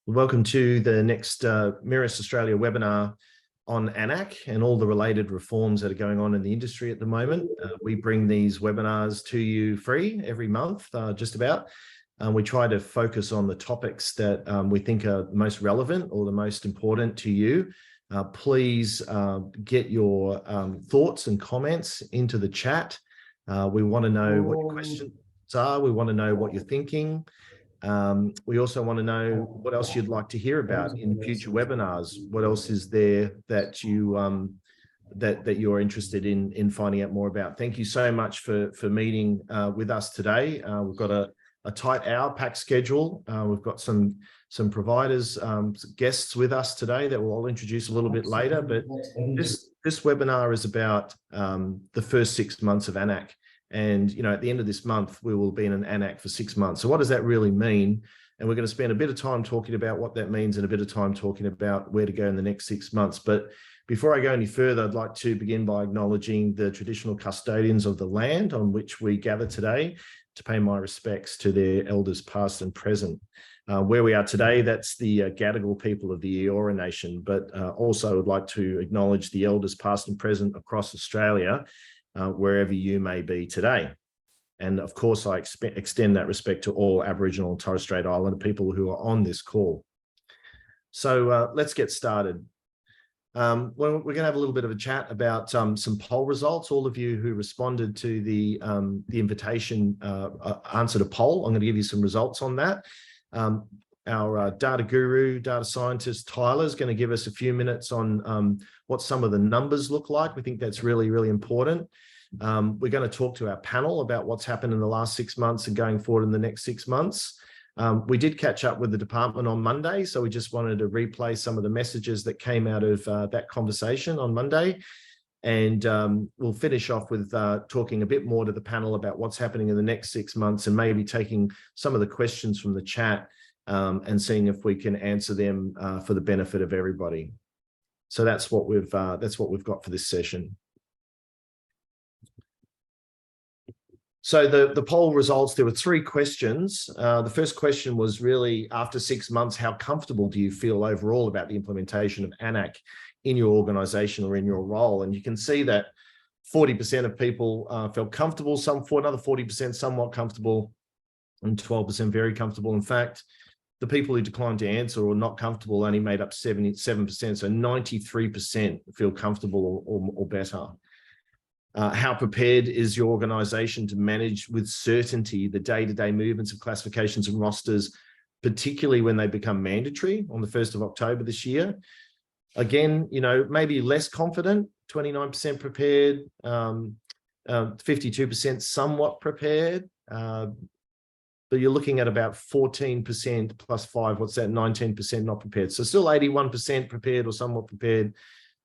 Welcome to the next Mirus Australia webinar on ANAC and all the related reforms that are going on in the industry at the moment. We bring these webinars to you free every month, just about. We try to focus on the topics that we think are most relevant or the most important to you. Please get your thoughts and comments into the chat. We want to know what your questions are. We want to know what you're thinking. We also want to know what else you'd like to hear about in future webinars. What else is there that you that you're interested in finding out more about? Thank you so much for meeting with us today. We've got a tight hour packed schedule. We've got some providers, guests with us today that we'll introduce a little bit later. But this webinar is about the first 6 months of ANAC. And, you know, at the end of this month, we will be in an ANAC for 6 months. So what does that really mean? And we're going to spend a bit of time talking about what that means and a bit of time talking about where to go in the next 6 months. But before I go any further, I'd like to begin by acknowledging the traditional custodians of the land on which we gather today, to pay my respects to their elders past and present. Where we are today, that's the Gadigal people of the Eora Nation, but also would like to acknowledge the elders past and present across Australia, wherever you may be today. And of course, I extend that respect to all Aboriginal and Torres Strait Islander people who are on this call. So let's get started. Well, we're going to have a little bit of a chat about some poll results. All of you who responded to the invitation answered a poll. I'm going to give you some results on that. Our data guru, data scientist, Tyler, is going to give us a few minutes on what some of the numbers look like. We think that's really, really important. We're going to talk to our panel about what's happened in the last 6 months and going forward in the next 6 months. We did catch up with the department on Monday, so we just wanted to replay some of the messages that came out of that conversation on Monday. And we'll finish off with talking a bit more to the panel about what's happening in the next 6 months and maybe taking some of the questions from the chat and seeing if we can answer them for the benefit of everybody. So that's what we've got for this session. So the poll results, there were 3 questions. The first question was really, after 6 months, how comfortable do you feel overall about the implementation of ANAC in your organisation or in your role? And you can see that 40% of people felt comfortable, another 40% somewhat comfortable, and 12% very comfortable. In fact, the people who declined to answer or not comfortable only made up 77%, so 93% feel comfortable or better. How prepared is your organisation to manage with certainty the day-to-day movements of classifications and rosters, particularly when they become mandatory on the 1st of October this year? Again, you know, maybe less confident, 29% prepared, 52% somewhat prepared, but you're looking at about 14% plus 5, what's that, 19% not prepared. So still 81% prepared or somewhat prepared,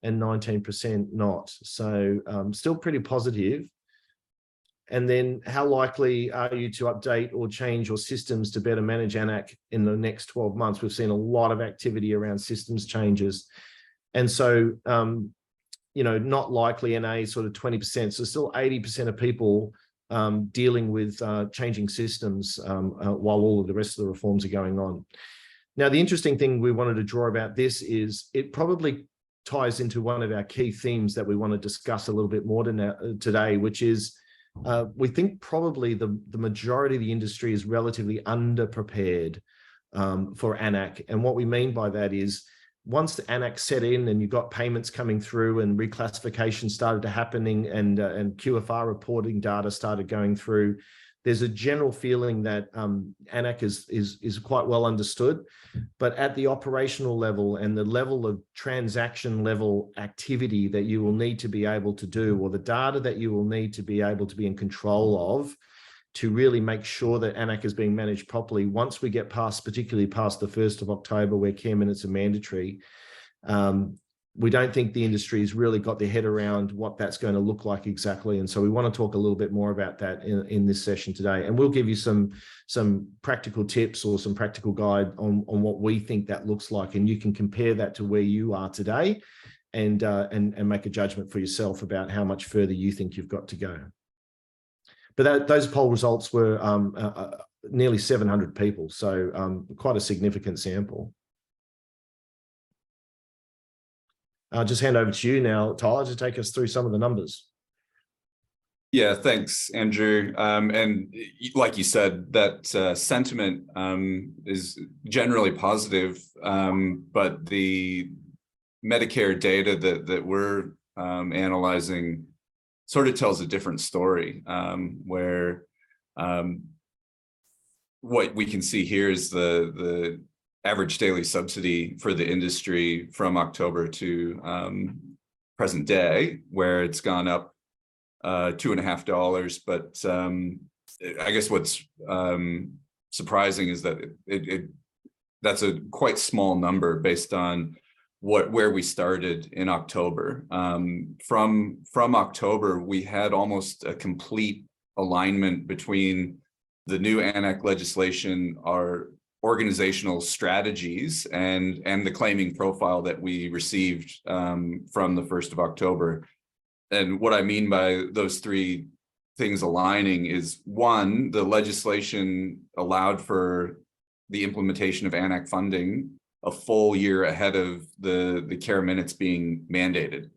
and 19% not. So still pretty positive. And then how likely are you to update or change your systems to better manage ANAC in the next 12 months? We've seen a lot of activity around systems changes. And so, you know, not likely NA sort of 20%. So still 80% of people dealing with changing systems while all of the rest of the reforms are going on. Now, the interesting thing we wanted to draw about this is it probably ties into one of our key themes that we want to discuss a little bit more today, which is we think probably the majority of the industry is relatively underprepared for ANAC. And what we mean by that is once the ANAC set in and you got payments coming through and reclassification started to happening and QFR reporting data started going through, there's a general feeling that ANAC is quite well understood, but at the operational level and the level of transaction level activity that you will need to be able to do, or the data that you will need to be able to be in control of to really make sure that ANAC is being managed properly, once we get past, particularly past the 1st of October, where care minutes are mandatory, we don't think the industry has really got their head around what that's going to look like exactly. And so we want to talk a little bit more about that in this session today. And we'll give you some practical tips or some practical guide on what we think that looks like. And you can compare that to where you are today and make a judgment for yourself about how much further you think you've got to go. But those poll results were nearly 700 people, so quite a significant sample. I'll just hand over to you now, Tyler, to take us through some of the numbers. Yeah, thanks, Andrew. And like you said, that sentiment is generally positive, but the Medicare data that we're analyzing sort of tells a different story, where what we can see here is the average daily subsidy for the industry from October to present day, where it's gone up $2.50. But I guess what's surprising is that that's a quite small number based on where we started in October. From October, we had almost a complete alignment between the new ANAC legislation, our organizational strategies, and the claiming profile that we received from the 1st of October. And what I mean by those three things aligning is, one, the legislation allowed for the implementation of ANAC funding a full year ahead of the care minutes being mandated.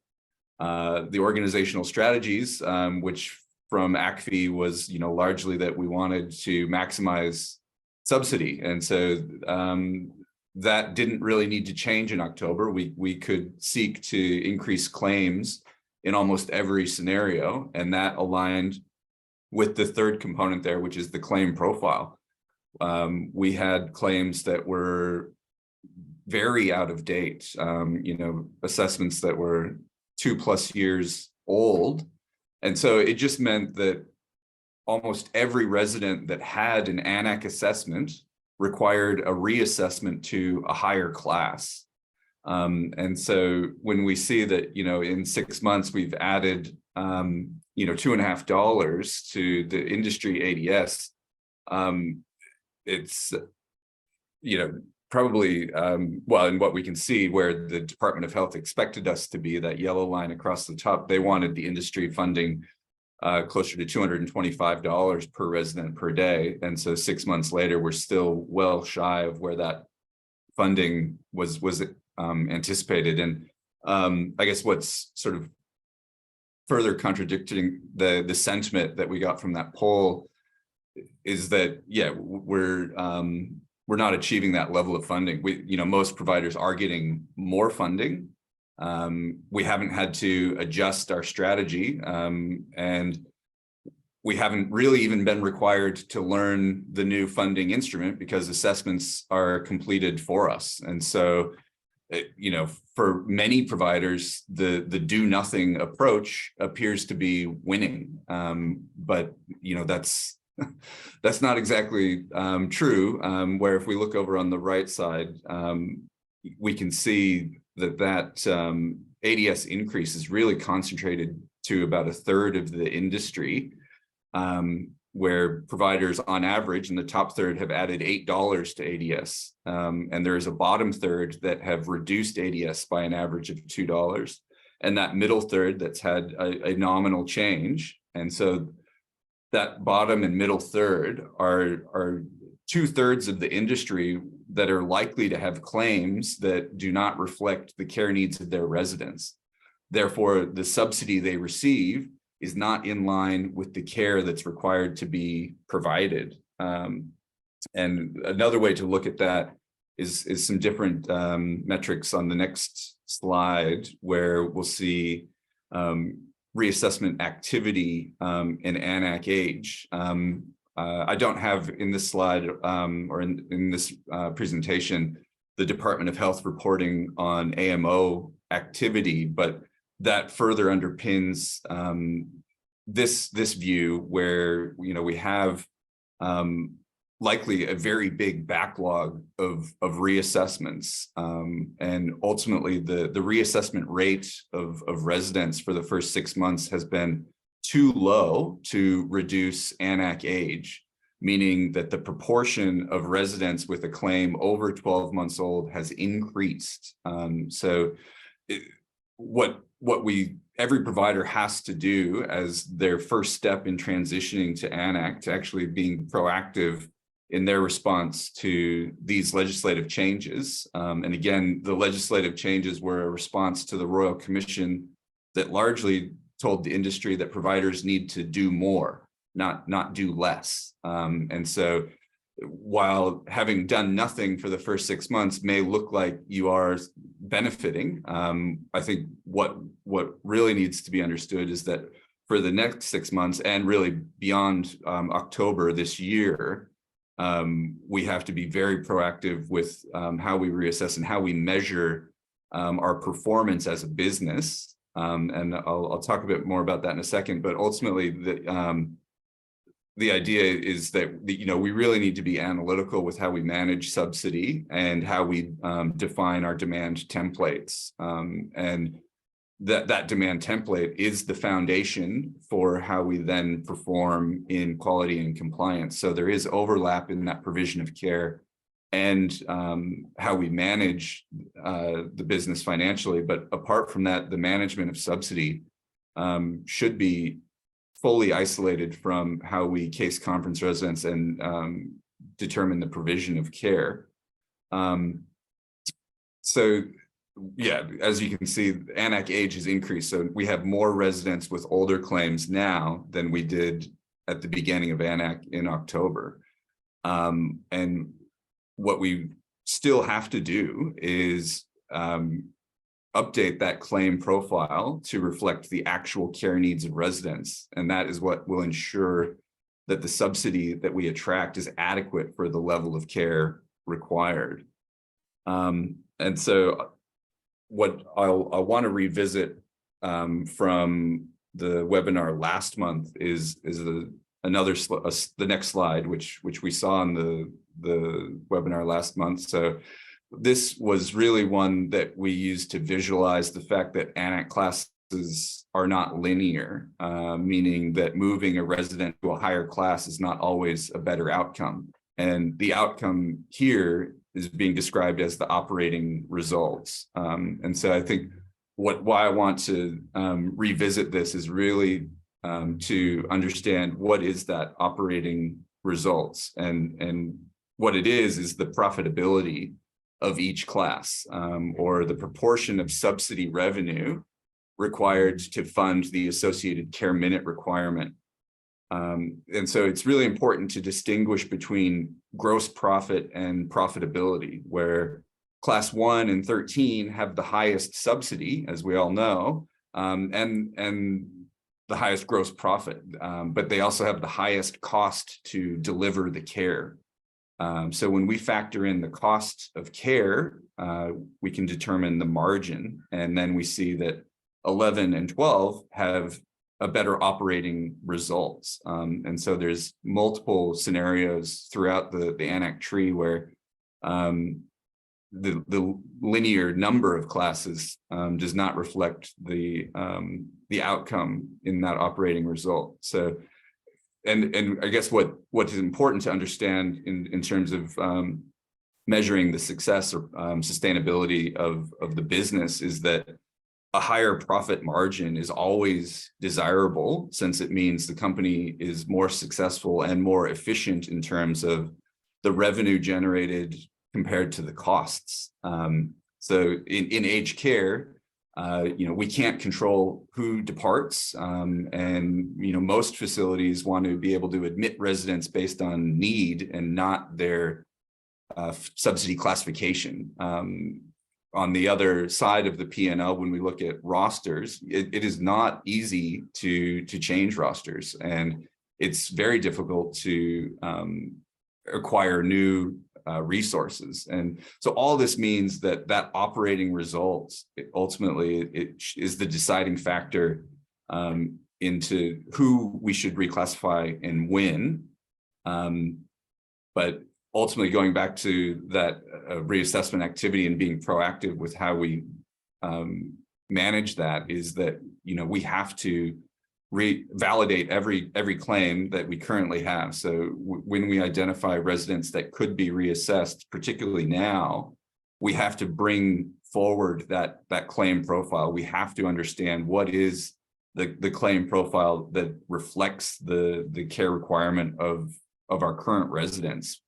The organizational strategies, which from ACFE was, largely that we wanted to maximize subsidy. And so that didn't really need to change in October. We could seek to increase claims in almost every scenario, and that aligned with the third component there, which is the claim profile. We had claims that were very out of date, assessments that were 2+ years old. And so it just meant that almost every resident that had an ANAC assessment required a reassessment to a higher class. And so when we see that, in 6 months, we've added, $2.50 to the industry ADS, it's, probably, well, and what we can see where the Department of Health expected us to be, that yellow line across the top, they wanted the industry funding closer to $225 per resident per day. And so 6 months later, we're still well shy of where that funding was anticipated. And I guess what's sort of further contradicting the sentiment that we got from that poll is that, yeah, we're not achieving that level of funding. Most providers are getting more funding. We haven't had to adjust our strategy, and we haven't really even been required to learn the new funding instrument because assessments are completed for us. And so, for many providers, the do nothing approach appears to be winning. But that's not exactly true. Where if we look over on the right side, we can see that ADS increase is really concentrated to about a third of the industry, where providers on average in the top third have added $8 to ADS. And there is a bottom third that have reduced ADS by an average of $2. And that middle third that's had a nominal change. And so that bottom and middle third are 2/3 of the industry that are likely to have claims that do not reflect the care needs of their residents. Therefore, the subsidy they receive is not in line with the care that's required to be provided. And another way to look at that is some different metrics on the next slide, where we'll see reassessment activity and ANAC age. I don't have in this slide or in this presentation the Department of Health reporting on AMO activity, but that further underpins this view where we have likely a very big backlog of reassessments, and ultimately the reassessment rate of residents for the first 6 months has been too low to reduce ANAC age, meaning that the proportion of residents with a claim over 12 months old has increased. So what every provider has to do as their first step in transitioning to ANAC, to actually being proactive in their response to these legislative changes. And again, the legislative changes were a response to the Royal Commission that largely told the industry that providers need to do more, not do less. And so while having done nothing for the first 6 months may look like you are benefiting, I think what really needs to be understood is that for the next 6 months and really beyond October this year, we have to be very proactive with how we reassess and how we measure our performance as a business. And I'll talk a bit more about that in a second, but ultimately the idea is that we really need to be analytical with how we manage subsidy and how we define our demand templates. And that demand template is the foundation for how we then perform in quality and compliance. So there is overlap in that provision of care and how we manage the business financially. But apart from that, the management of subsidy should be fully isolated from how we case conference residents and determine the provision of care. So yeah, as you can see, ANAC age has increased. So we have more residents with older claims now than we did at the beginning of ANAC in October. And what we still have to do is update that claim profile to reflect the actual care needs of residents. And that is what will ensure that the subsidy that we attract is adequate for the level of care required. And so what I want to revisit from the webinar last month is the next slide, which we saw in the webinar last month. So this was really one that we used to visualize the fact that ANAC classes are not linear, meaning that moving a resident to a higher class is not always a better outcome. And the outcome here is being described as the operating results. And so I think why I want to revisit this is really to understand what is that operating results, and what it is the profitability of each class, or the proportion of subsidy revenue required to fund the associated care minute requirement. And so it's really important to distinguish between gross profit and profitability, where class 1 and 13 have the highest subsidy, as we all know, and the highest gross profit, but they also have the highest cost to deliver the care. So when we factor in the cost of care, we can determine the margin, and then we see that 11 and 12 have a better operating results. And so there's multiple scenarios throughout the ANAC tree where the linear number of classes does not reflect the outcome in that operating result. So, and I guess what is important to understand in terms of measuring the success or sustainability of the business is that a higher profit margin is always desirable, since it means the company is more successful and more efficient in terms of the revenue generated compared to the costs. So in aged care, we can't control who departs, and most facilities want to be able to admit residents based on need and not their subsidy classification. On the other side of the P&L, when we look at rosters, it is not easy to change rosters, and it's very difficult to acquire new resources. And so all this means that operating results, ultimately, it is the deciding factor into who we should reclassify and when. But ultimately, going back to that reassessment activity and being proactive with how we manage that is that we have to validate every claim that we currently have. So when we identify residents that could be reassessed, particularly now, we have to bring forward that claim profile. We have to understand what is the claim profile that reflects the care requirement of our current residents.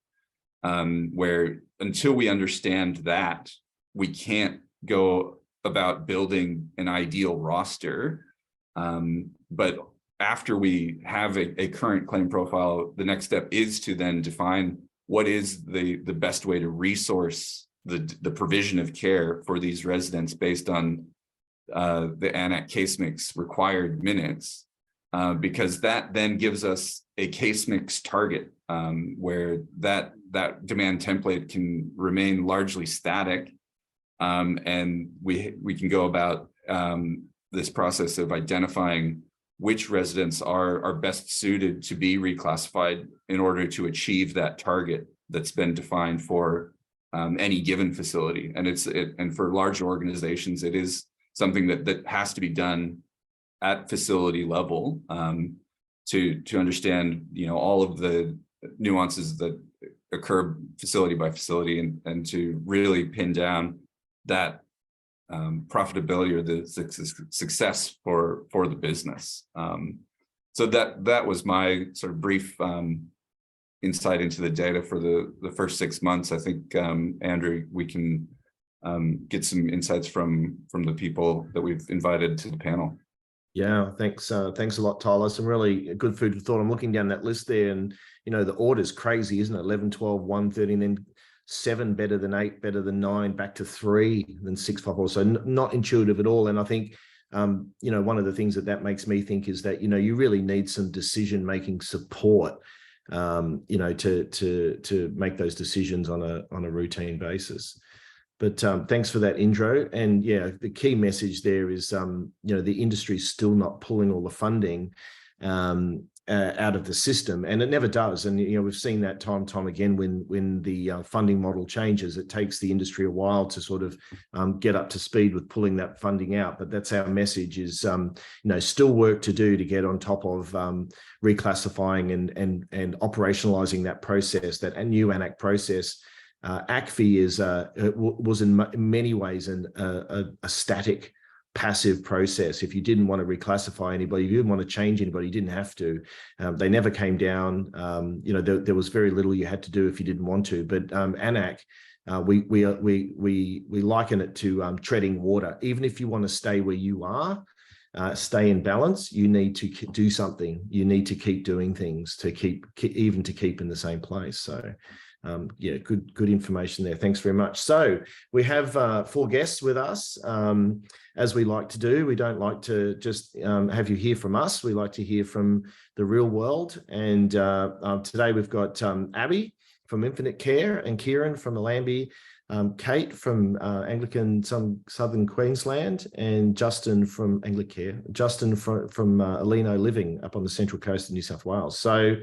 where until we understand that, we can't go about building an ideal roster. But after we have a current claim profile, the next step is to then define what is the best way to resource the provision of care for these residents based on the ANAC case mix required minutes, because that then gives us a case mix target, where that demand template can remain largely static, and we can go about this process of identifying which residents are best suited to be reclassified in order to achieve that target that's been defined for any given facility. And and for large organizations, it is something that has to be done at facility level, to understand, all of the nuances that occur facility by facility, and to really pin down that profitability or the success for the business. So that was my sort of brief insight into the data for the first 6 months. I think, Andrew, we can get some insights from the people that we've invited to the panel. Yeah, thanks a lot, Tyler. Some really good food for thought. I'm looking down that list there, and the order's crazy, isn't it? 11, 12, 1, 13, and then 7 better than 8, better than 9, back to 3, then 6, 5, 4. So not intuitive at all. And I think one of the things that makes me think is that you really need some decision-making support, to make those decisions on a routine basis. But thanks for that intro. And yeah, the key message there is, the industry is still not pulling all the funding out of the system, and it never does. And we've seen that time again when the funding model changes. It takes the industry a while to sort of get up to speed with pulling that funding out. But that's our message: is still work to do to get on top of reclassifying and operationalizing that process, that new ANAC process. ACFI was in many ways a static, passive process. If you didn't want to reclassify anybody, if you didn't want to change anybody, you didn't have to. They never came down. There was very little you had to do if you didn't want to. But ANAC, we liken it to treading water. Even if you want to stay where you are, stay in balance, you need to do something. You need to keep doing things to keep in the same place. So. Yeah, good information there. Thanks very much. So we have 4 guests with us. As we like to do, we don't like to just have you hear from us. We like to hear from the real world. And today we've got Abby from Infinite Care, and Kieran from Allambie, Kate from Anglican Southern Queensland, and Justin from Anglicare. Justin from Alino Living up on the Central Coast of New South Wales. So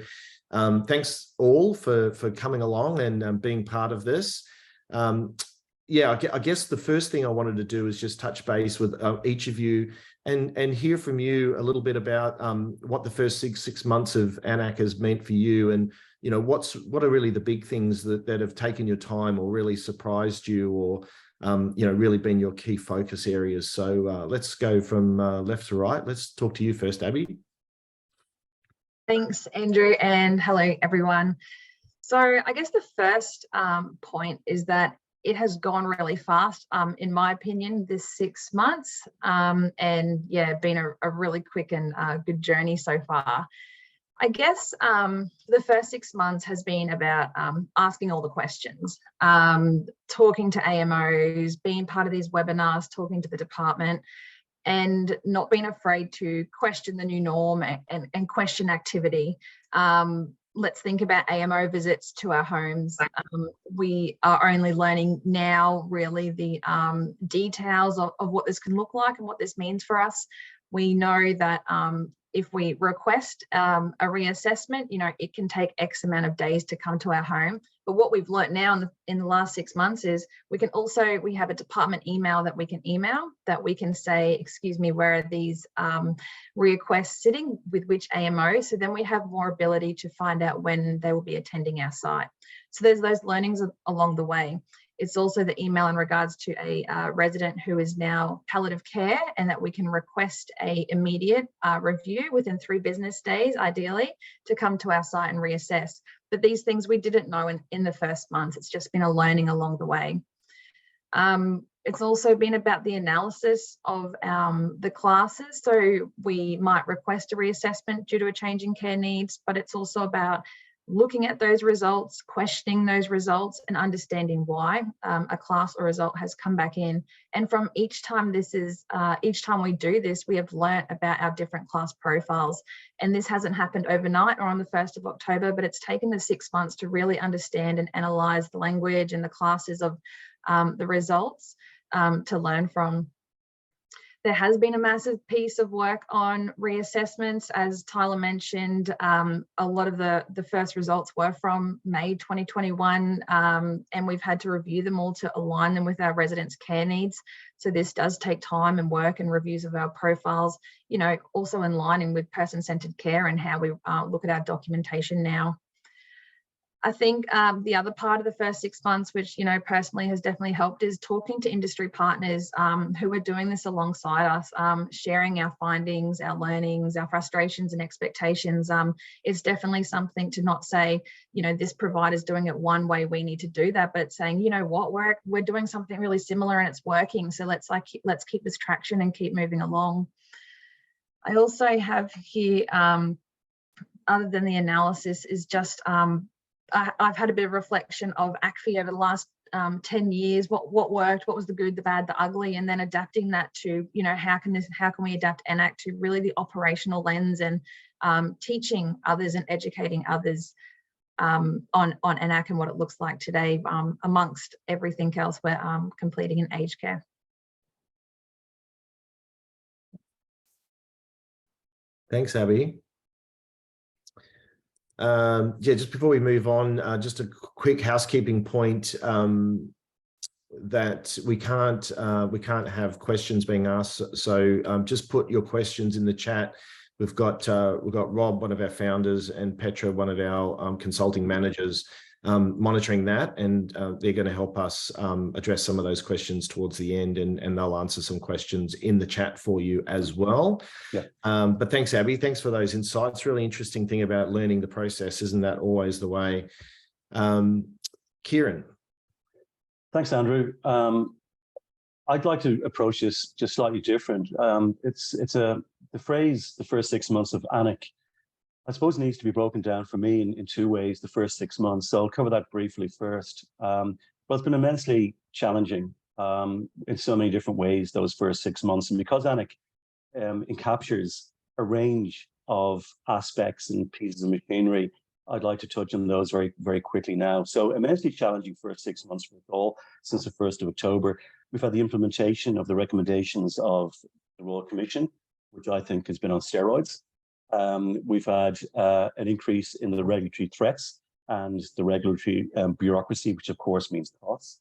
thanks all for coming along and being part of this. Yeah, I guess the first thing I wanted to do is just touch base with each of you and hear from you a little bit about what the first six months of ANAC has meant for you, and what are really the big things that have taken your time or really surprised you, or really been your key focus areas. So let's go from left to right. Let's talk to you first, Abby. Thanks, Andrew, and hello, everyone. So I guess the first point is that it has gone really fast, in my opinion, this 6 months, and yeah, been a really quick and good journey so far. I guess the first 6 months has been about asking all the questions, talking to AMOs, being part of these webinars, talking to the department, and not being afraid to question the new norm and question activity. Let's think about AMO visits to our homes. We are only learning now, really, the details of what this can look like and what this means for us. We know that if we request a reassessment, it can take X amount of days to come to our home. But what we've learned now in the last 6 months is we have a department email that we can say, excuse me, where are these requests sitting with which AMO? So then we have more ability to find out when they will be attending our site. So there's those learnings along the way. It's also the email in regards to a resident who is now palliative care, and that we can request a immediate review within 3 business days, ideally, to come to our site and reassess. But these things we didn't know in the first month. It's just been a learning along the way. It's also been about the analysis of the classes. So we might request a reassessment due to a change in care needs, but it's also about looking at those results, questioning those results, and understanding why a class or result has come back in. And from each time we do this, we have learnt about our different class profiles. And this hasn't happened overnight or on the 1st of October, but it's taken the 6 months to really understand and analyse the language and the classes of the results to learn from. There has been a massive piece of work on reassessments. As Tyler mentioned, a lot of the first results were from May 2021, and we've had to review them all to align them with our residents' care needs. So this does take time and work and reviews of our profiles, you know, also in line with person-centered care and how we look at our documentation now. I think the other part of the first 6 months, which, you know, personally has definitely helped, is talking to industry partners who are doing this alongside us, sharing our findings, our learnings, our frustrations and expectations. It's definitely something to not say, you know, this provider's doing it one way, we need to do that, but saying, you know what, we're doing something really similar and it's working. So let's keep this traction and keep moving along. I also have here, other than the analysis, is just I've had a bit of reflection of ACFE over the last 10 years, what worked, what was the good, the bad, the ugly, and then adapting that to, you know, how can we adapt ANAC to really the operational lens and teaching others and educating others on ANAC and what it looks like today, amongst everything else we're completing in aged care. Thanks, Abby. Yeah, just before we move on, just a quick housekeeping point, that we can't have questions being asked. So just put your questions in the chat. We've got Rob, one of our founders, and Petra, one of our consulting managers, monitoring that, and they're going to help us address some of those questions towards the end, and they'll answer some questions in the chat for you as well. Yeah. But thanks, Abby. Thanks for those insights. Really interesting thing about learning the process. Isn't that always the way? Kieran. Thanks, Andrew. I'd like to approach this just slightly different. The phrase, the first 6 months of ANAC, I suppose needs to be broken down for me in 2 ways, the first 6 months. So I'll cover that briefly first. Well, it's been immensely challenging in so many different ways, those first 6 months. And because ANAC encaptures a range of aspects and pieces of machinery, I'd like to touch on those very, very quickly now. So immensely challenging first 6 months for us all since the 1st of October. We've had the implementation of the recommendations of the Royal Commission, which I think has been on steroids. We've had an increase in the regulatory threats and the regulatory bureaucracy, which of course means costs.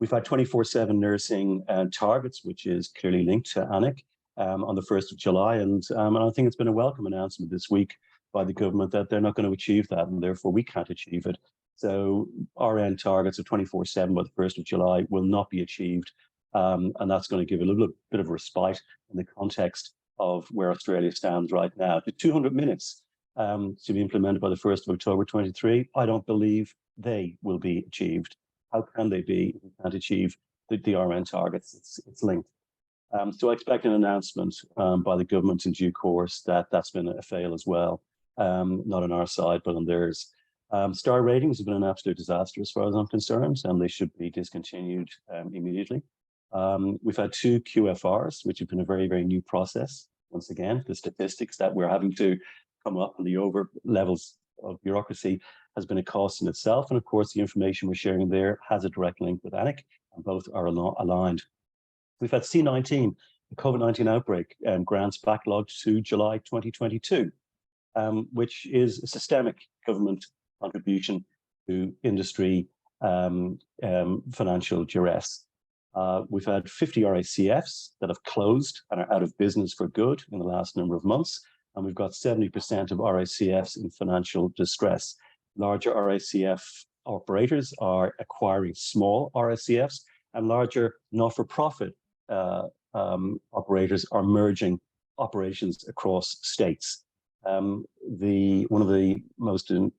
We've had 24/7 nursing targets, which is clearly linked to ANAC on the 1st of July. And I think it's been a welcome announcement this week by the government that they're not going to achieve that, and therefore we can't achieve it. So RN targets of 24/7 by the 1st of July will not be achieved. And that's going to give a little bit of respite in the context of where Australia stands right now. The 200 minutes to be implemented by the 1st of October 23, I don't believe they will be achieved. How can they be if we can't achieve the RN targets? It's linked. So I expect an announcement by the government in due course that that's been a fail as well, not on our side, but on theirs. Star ratings have been an absolute disaster as far as I'm concerned, and they should be discontinued immediately. We've had 2 QFRs, which have been a very, very new process. Once again, the statistics that we're having to come up and the over levels of bureaucracy has been a cost in itself. And of course, the information we're sharing there has a direct link with ANAC, and both are aligned. We've had C19, the COVID-19 outbreak, grants backlogged to July 2022, which is a systemic government contribution to industry financial duress. We've had 50 RACFs that have closed and are out of business for good in the last number of months. And we've got 70% of RACFs in financial distress. Larger RACF operators are acquiring small RSCFs, and larger not-for-profit operators are merging operations across states. One of the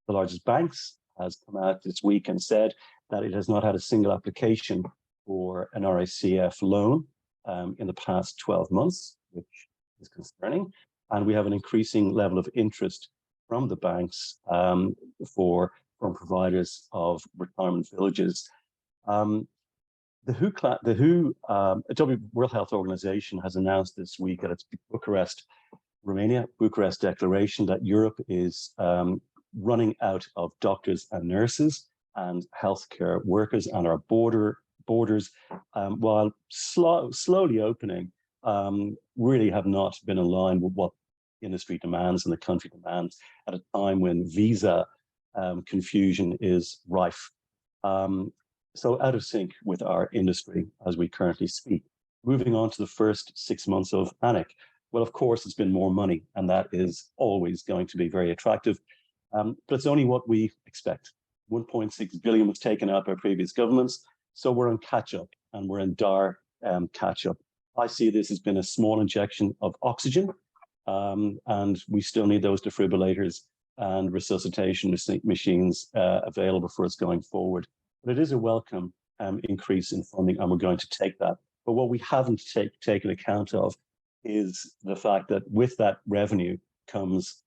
largest banks has come out this week and said that it has not had a single application for an RSCF loan in the past 12 months, which is concerning. And we have an increasing level of interest from the banks from providers of retirement villages. The WHO, World Health Organization, has announced this week at its Romania Bucharest declaration that Europe is running out of doctors and nurses and healthcare workers, and our borders, while slowly opening, really have not been in line with what industry demands and the country demands at a time when visa confusion is rife. So out of sync with our industry as we currently speak. Moving on to the first 6 months of ANAC. Well, of course, it's been more money, and that is always going to be very attractive. But it's only what we expect. 1.6 billion was taken out by previous governments, so we're on catch-up, and we're in dire catch-up. I see this as been a small injection of oxygen, and we still need those defibrillators and resuscitation machines available for us going forward. But it is a welcome increase in funding, and we're going to take that. But what we haven't taken account of is the fact that with that revenue comes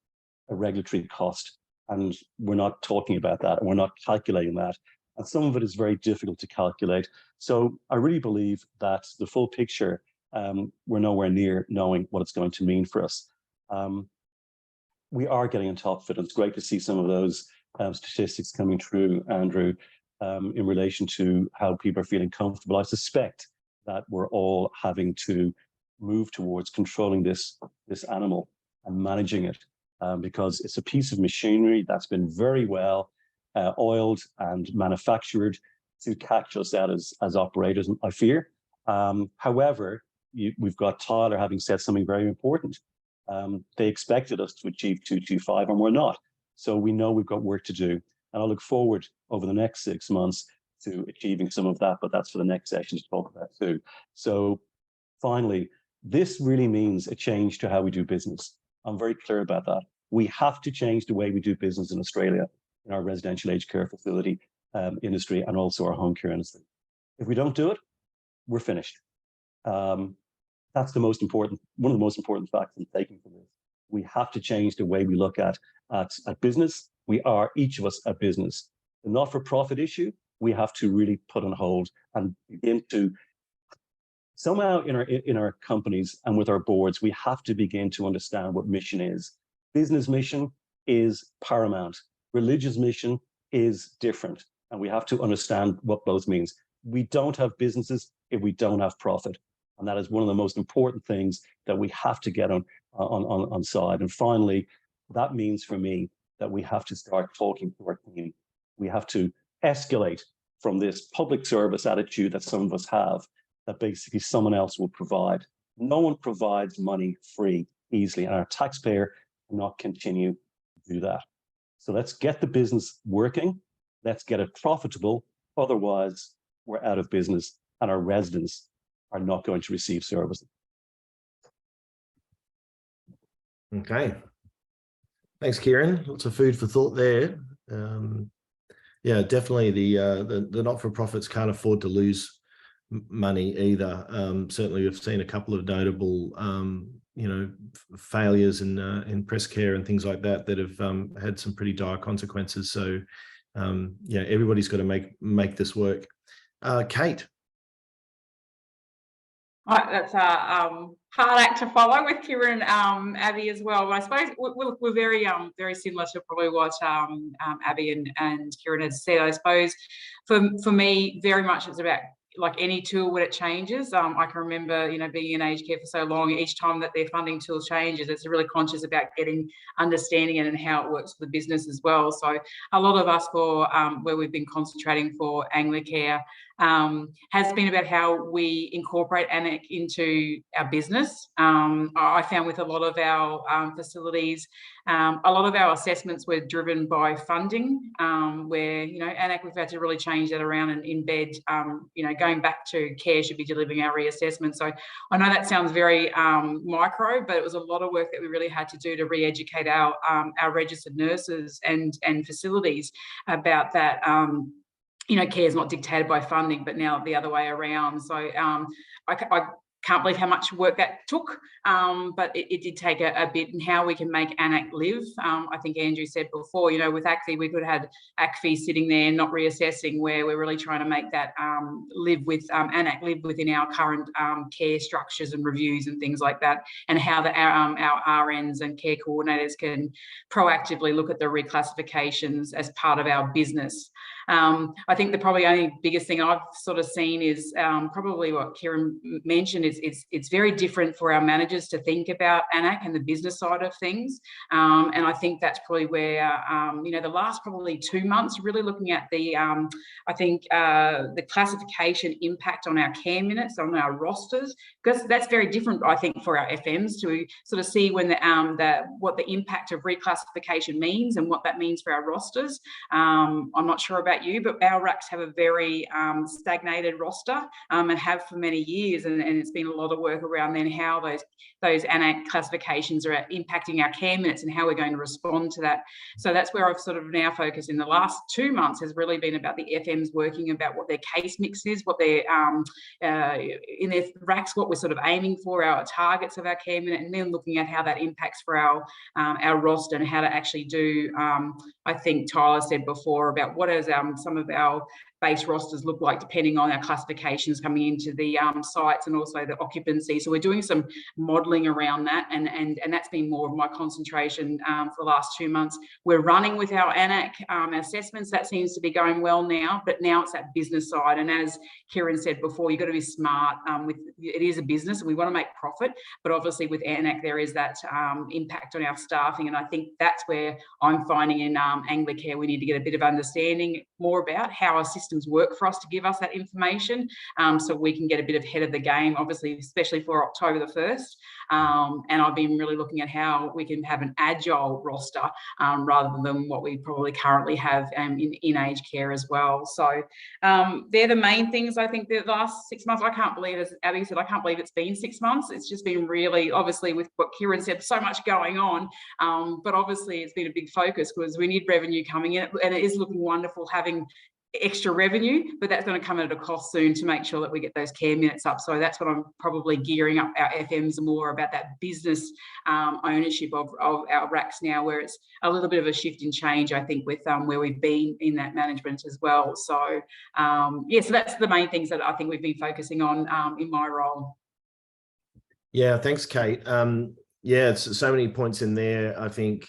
a regulatory cost, and we're not talking about that, and we're not calculating that. And some of it is very difficult to calculate. So I really believe that the full picture, we're nowhere near knowing what it's going to mean for us. We are getting on top of it. It's great to see some of those statistics coming through, Andrew, in relation to how people are feeling comfortable. I suspect that we're all having to move towards controlling this animal and managing it, because it's a piece of machinery that's been very well oiled and manufactured to catch us out as operators, I fear. However, we've got Tyler having said something very important. They expected us to achieve 225, and we're not. So we know we've got work to do. And I look forward over the next 6 months to achieving some of that, but that's for the next session to talk about too. So finally, this really means a change to how we do business. I'm very clear about that. We have to change the way we do business in Australia, in our residential aged care facility industry, and also our home care industry. If we don't do it, we're finished. That's one of the most important facts I'm taking from this. We have to change the way we look at business. We are, each of us, a business. The not-for-profit issue, we have to really put on hold and begin to, somehow in our companies and with our boards, we have to begin to understand what mission is. Business mission is paramount. Religious mission is different. And we have to understand what both means. We don't have businesses if we don't have profit. And that is one of the most important things that we have to get on side. And finally, that means for me that we have to start talking to our team. We have to escalate from this public service attitude that some of us have, that basically someone else will provide. No one provides money free easily, and our taxpayer cannot continue to do that. So let's get the business working. Let's get it profitable. Otherwise, we're out of business, and our residents are not going to receive services. Okay. Thanks, Kieran. Lots of food for thought there. Yeah, definitely the not-for-profits can't afford to lose money either. Certainly, we've seen a couple of notable, failures in breast care and things like that have had some pretty dire consequences. So, yeah, everybody's got to make this work. Kate. That's a hard act to follow with Kieran, Abby as well. But I suppose we're very similar to probably what Abby and Kieran had said. I suppose for me, very much it's about like any tool when it changes. I can remember, being in aged care for so long, each time that their funding tool changes, it's really conscious about understanding it and how it works for the business as well. So a lot of us where we've been concentrating for Anglicare, has been about how we incorporate ANAC into our business. I found with a lot of our facilities, a lot of our assessments were driven by funding, where, you know, ANAC, we've had to really change that around and embed, you know, going back to care should be delivering our reassessment. So I know that sounds very micro, but it was a lot of work that we really had to do to re-educate our registered nurses and facilities about that. You know, care is not dictated by funding, but now the other way around. So I can't believe how much work that took, but it did take a bit, and how we can make ANAC live. I think Andrew said before, you know, with ACFI, we could have had ACFI sitting there not reassessing, where we're really trying to make that live with ANAC live within our current care structures and reviews and things like that, and how our RNs and care coordinators can proactively look at the reclassifications as part of our business. I think the probably only biggest thing I've sort of seen is probably what Kieran mentioned is it's very different for our managers to think about ANAC and the business side of things. And I think that's probably where, you know, the last probably 2 months, really looking at the, I think the classification impact on our care minutes, on our rosters, because that's very different, I think, for our FMs to sort of see when what the impact of reclassification means and what that means for our rosters. I'm not sure about you, but our RACs have a very stagnated roster and have for many years, and it's been a lot of work around then how those ANAC classifications are impacting our care minutes and how we're going to respond to that. So that's where I've sort of now focused in the last 2 months, has really been about the FMs working about what their case mix is, what their in their RACs, what we're sort of aiming for, our targets of our care minute, and then looking at how that impacts for our roster and how to actually do, I think Tyler said before about what is some of our base rosters look like depending on our classifications coming into the sites and also the occupancy. So we're doing some modelling around that, and that's been more of my concentration for the last 2 months. We're running with our ANAC assessments. That seems to be going well now, but now it's that business side. And as Kieran said before, you've got to be smart. It is a business and we want to make profit, but obviously with ANAC there is that impact on our staffing, and I think that's where I'm finding in Anglicare we need to get a bit of understanding more about how our systems work for us to give us that information, so we can get a bit ahead of the game, obviously, especially for October the 1st. And I've been really looking at how we can have an agile roster rather than what we probably currently have in aged care as well. So they're the main things. I think the last 6 months, I can't believe, as Abby said, I can't believe it's been 6 months. It's just been really, obviously with what Kieran said, so much going on, but obviously it's been a big focus because we need revenue coming in, and it is looking wonderful having extra revenue, but that's going to come at a cost soon to make sure that we get those care minutes up. So that's what I'm probably gearing up our FMs more about, that business ownership of our RACs now, where it's a little bit of a shift in change, I think, with where we've been in that management as well. So yeah, so that's the main things that I think we've been focusing on in my role. Yeah, thanks, Kate. Yeah, it's so many points in there. I think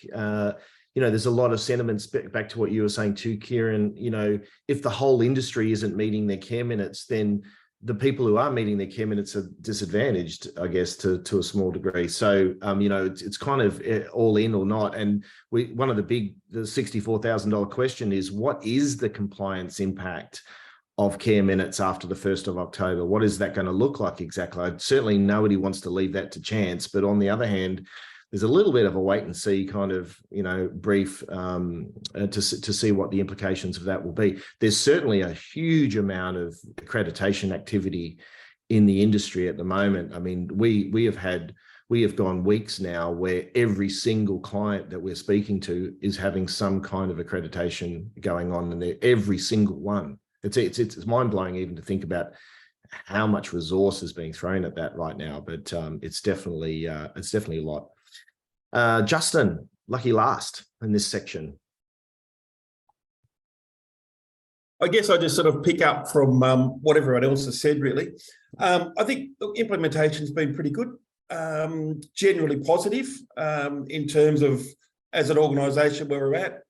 you know, there's a lot of sentiments back to what you were saying too, Kieran. You know, if the whole industry isn't meeting their care minutes, then the people who are meeting their care minutes are disadvantaged, I guess, to a small degree. So, you know, it's kind of all in or not. And one of the $64,000 question is, what is the compliance impact of care minutes after the 1st of October? What is that going to look like exactly? Certainly nobody wants to leave that to chance. But on the other hand, there's a little bit of a wait and see kind of, you know, brief to see what the implications of that will be. There's certainly a huge amount of accreditation activity in the industry at the moment. I mean, we have gone weeks now where every single client that we're speaking to is having some kind of accreditation going on, and every single one. It's mind-blowing even to think about how much resource is being thrown at that right now, but it's definitely a lot. Justin, lucky last in this section. I guess I just sort of pick up from what everyone else has said, really. I think the implementation's been pretty good, generally positive in terms of, as an organisation, where we're at.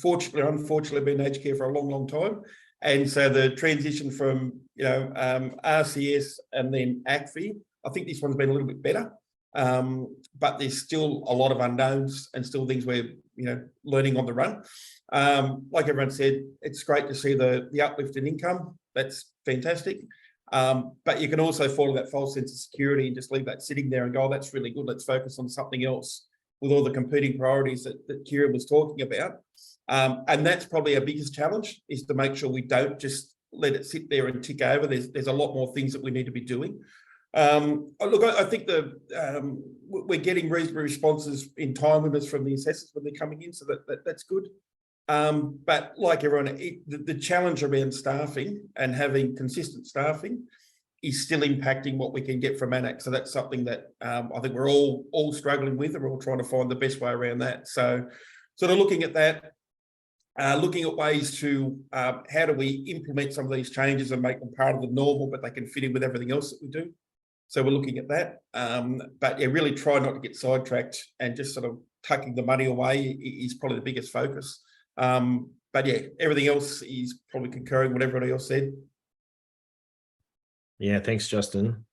Fortunately or unfortunately, been in aged care for a long, long time, and so the transition from RCS and then ACFI, I think this one's been a little bit better. But there's still a lot of unknowns and still things we're learning on the run. Like everyone said, it's great to see the uplift in income. That's fantastic. But you can also fall in that false sense of security and just leave that sitting there and go, oh, that's really good. Let's focus on something else with all the competing priorities that Kieran was talking about. And that's probably our biggest challenge, is to make sure we don't just let it sit there and tick over. There's a lot more things that we need to be doing. Look, I think we're getting reasonable responses in time limits from the assessors when they're coming in, so that's good. But like everyone, the challenge around staffing and having consistent staffing is still impacting what we can get from AN ACC. So that's something that I think we're all struggling with, and we're all trying to find the best way around that. So sort of looking at that, looking at ways to how do we implement some of these changes and make them part of the normal, but they can fit in with everything else that we do. So we're looking at that. But yeah, really try not to get sidetracked, and just sort of tucking the money away is probably the biggest focus. But yeah, everything else is probably concurring with what everybody else said. Yeah, thanks, Justin.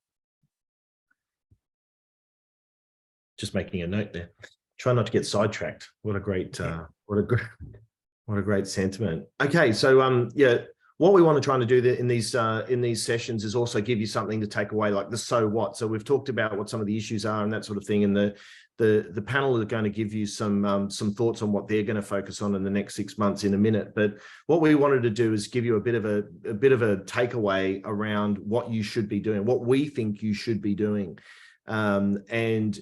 Just making a note there. Try not to get sidetracked. What a great, what a great sentiment. Okay, so yeah, what we want to try to do in these sessions is also give you something to take away, like the so what. So we've talked about what some of the issues are and that sort of thing, and the panel are going to give you some thoughts on what they're going to focus on in the next 6 months in a minute. But what we wanted to do is give you a bit of a takeaway around what you should be doing, what we think you should be doing, and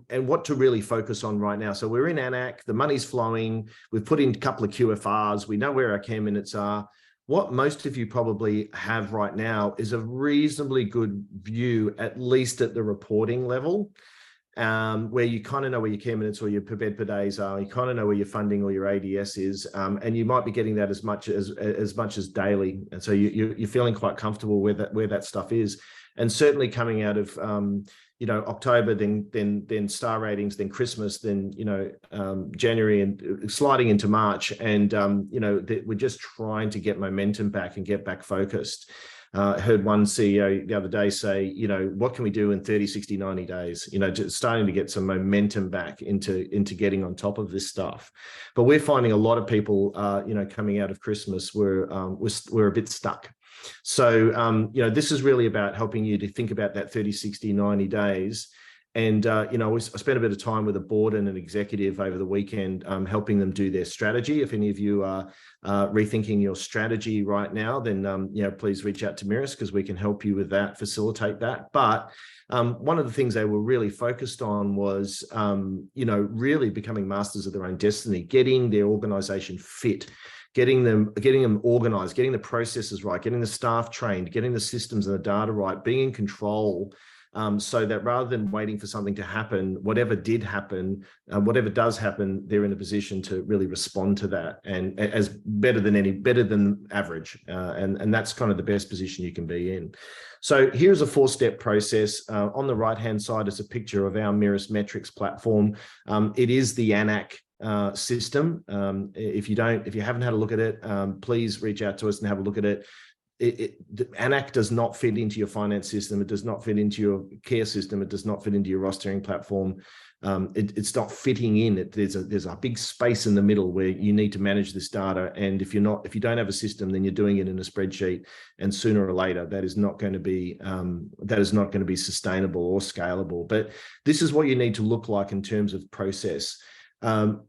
what to really focus on right now. So we're in AN ACC, the money's flowing, we've put in a couple of QFRs, we know where our care minutes are. What most of you probably have right now is a reasonably good view, at least at the reporting level, where you kind of know where your care minutes or your per bed per days are. You kind of know where your funding or your ADS is, and you might be getting that as much as daily. And so you're feeling quite comfortable where that stuff is. And certainly coming out of October, then star ratings, then Christmas, then January, and sliding into March, and we're just trying to get momentum back and get back focused. I heard one CEO the other day say, what can we do in 30, 60, 90 days? Just starting to get some momentum back into getting on top of this stuff. But we're finding a lot of people, coming out of Christmas, we're a bit stuck. So, this is really about helping you to think about that 30, 60, 90 days. And, I spent a bit of time with a board and an executive over the weekend, helping them do their strategy. If any of you are rethinking your strategy right now, then, please reach out to Mirus, because we can help you with that, facilitate that. But one of the things they were really focused on was, really becoming masters of their own destiny, getting their organization fit, getting them organized, getting the processes right, getting the staff trained, getting the systems and the data right, being in control, so that rather than waiting for something to happen, whatever does happen, they're in a position to really respond to that, and as better than average. And that's kind of the best position you can be in. So here's a 4-step process. On the right-hand side is a picture of our Mirus metrics platform. It is the AN ACC system. If you haven't had a look at it, please reach out to us and have a look at it. AN ACC does not fit into your finance system. It does not fit into your care system. It does not fit into your rostering platform. It's not fitting in. There's a big space in the middle where you need to manage this data. And if you don't have a system, then you're doing it in a spreadsheet. And sooner or later, that is not going to be sustainable or scalable. But this is what you need to look like in terms of process.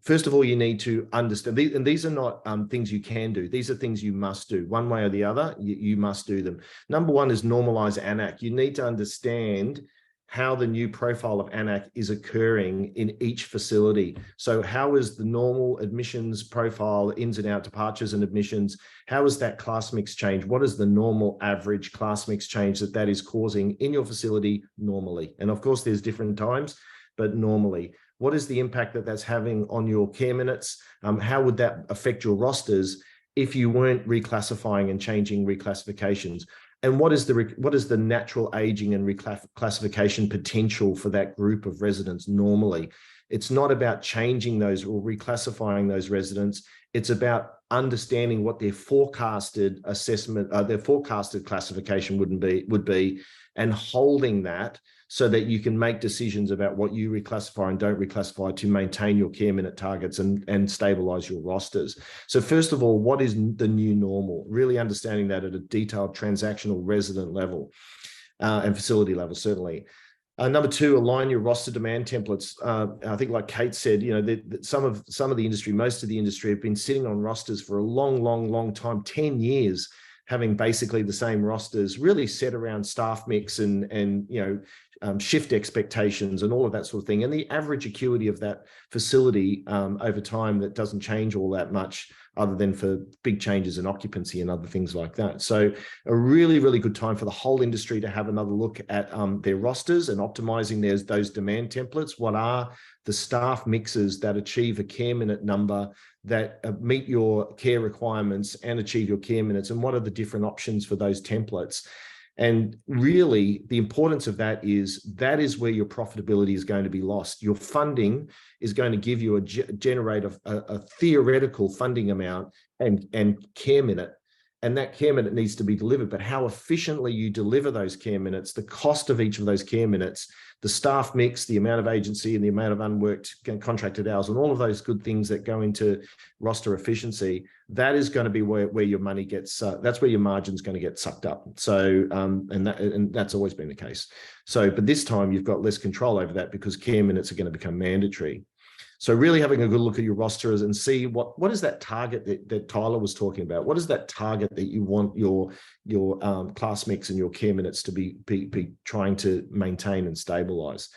First of all, you need to understand, and these are not things you can do. These are things you must do. One way or the other, you must do them. Number one is normalize AN ACC. You need to understand how the new profile of AN ACC is occurring in each facility. So how is the normal admissions profile, ins and out, departures and admissions? How is that class mix change? What is the normal average class mix change that is causing in your facility normally? And of course, there's different times, but normally. What is the impact that's having on your care minutes? How would that affect your rosters if you weren't reclassifying and changing reclassifications? And what is the natural aging and reclassification potential for that group of residents normally? It's not about changing those or reclassifying those residents. It's about understanding what their forecasted assessment, their forecasted classification would be, and holding that so that you can make decisions about what you reclassify and don't reclassify to maintain your care minute targets and stabilize your rosters. So first of all, what is the new normal? Really understanding that at a detailed transactional resident level and facility level, certainly. Number two, align your roster demand templates. I think, like Kate said, you know, some of the industry, most of the industry have been sitting on rosters for a long time, 10 years, having basically the same rosters, really set around staff mix and you know, shift expectations and all of that sort of thing. And the average acuity of that facility over time, that doesn't change all that much, other than for big changes in occupancy and other things like that. So a really, really good time for the whole industry to have another look at their rosters and optimizing those demand templates. What are the staff mixes that achieve a care minute number that meet your care requirements and achieve your care minutes? And what are the different options for those templates? And really, the importance of that is where your profitability is going to be lost. Your funding is going to give you generate a theoretical funding amount and care minute. And that care minute needs to be delivered. But how efficiently you deliver those care minutes, the cost of each of those care minutes, the staff mix, the amount of agency and the amount of unworked contracted hours, and all of those good things that go into roster efficiency, that is going to be where your money gets, that's where your margin's going to get sucked up. So, and that's always been the case. So, but this time you've got less control over that because care minutes are going to become mandatory. So really having a good look at your rosters and see what is that target that Tyler was talking about? What is that target that you want your class mix and your care minutes to be trying to maintain and stabilize?